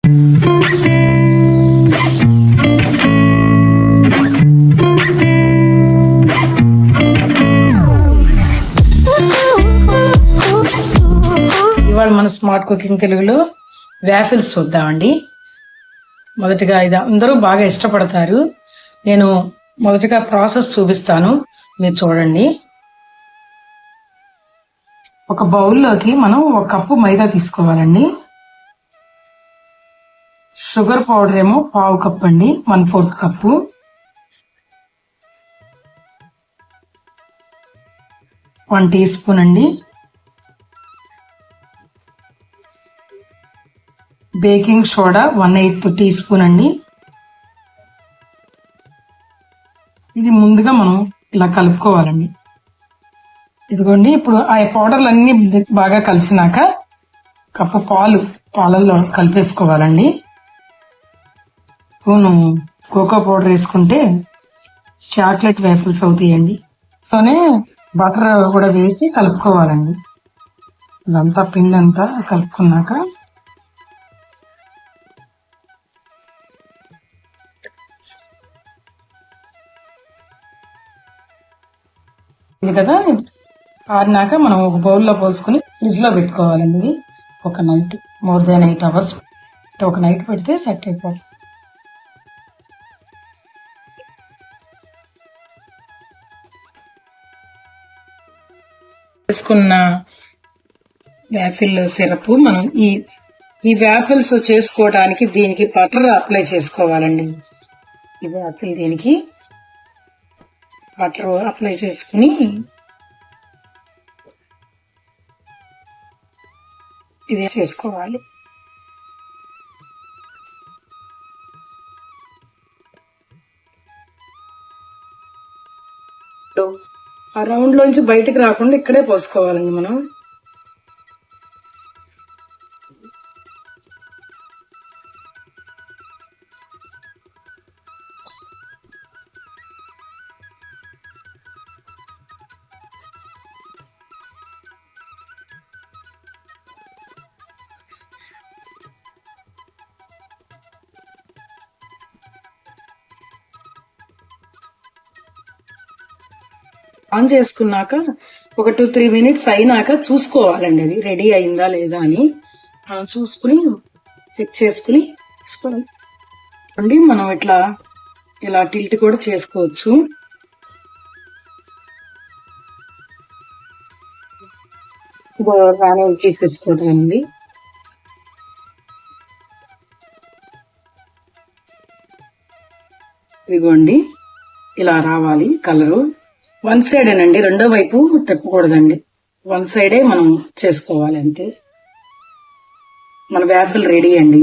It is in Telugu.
ఇవాళ మన స్మార్ట్ కుకింగ్ తెలుగులో వ్యాఫిల్స్ చూద్దామండి. మొదటిగా ఇది అందరూ బాగా ఇష్టపడతారు. నేను మొదటిగా ప్రాసెస్ చూపిస్తాను, మీరు చూడండి. ఒక బౌల్లోకి మనం 1 కప్పు మైదా తీసుకోవాలండి. షుగర్ పౌడర్ ఏమో 1/2 కప్ అండి, 1/4 కప్పు. వన్ టీ స్పూన్ అండి. బేకింగ్ సోడా 1/8 టీ స్పూన్ అండి. ఇది ముందుగా మనం ఇలా కలుపుకోవాలండి. ఇదిగోండి, ఇప్పుడు ఆ పౌడర్లు అన్ని బాగా కలిసినాక కప్పు పాలల్లో కలిపేసుకోవాలండి. స్పూను కోకో పౌడర్ వేసుకుంటే చాక్లెట్ వేఫల్స్ అవుతాయండి. తోనే బటర్ కూడా వేసి కలుపుకోవాలండి. ఇదంతా పిండి అంతా కలుపుకున్నాక ఇది కదా ఆరినాక మనం ఒక బౌల్లో పోసుకుని ఫ్రిడ్జ్ లో పెట్టుకోవాలండి. ఇది ఒక నైట్, మోర్ దాన్ 8 అవర్స్ ఒక నైట్ పెడితే సెట్ అయిపోతుంది. వేసుకున్న వ్యాఫిల్ సిరప్ మనం ఈ వ్యాఫిల్స్ చేసుకోవడానికి దీనికి బటర్ అప్లై చేసుకోవాలండి. ఈ వ్యాఫిల్ దీనికి బటర్ అప్లై చేసుకుని ఇదే చేసుకోవాలి. ఆ రౌండ్ లోంచి బయటకు రాకుండా ఇక్కడే పోసుకోవాలండి మనం. ఆన్ చేసుకున్నాక ఒక 2-3 మినిట్స్ అయినాక చూసుకోవాలండి అది రెడీ అయిందా లేదా అని. మనం చూసుకుని చెక్ చేసుకుని తీసుకోవాలి. మనం ఇలా టిల్ట్ కూడా చేసుకోవచ్చు. బాగా చేసేసుకోవడం అండి. ఇదిగోండి, ఇలా రావాలి కలరు. వన్ సైడేనండి, రెండో వైపు తిప్పకూడదండి. వన్ సైడే మనం చేసుకోవాలి అంతే. మన వ్యాఫిల్ రెడీ అండి.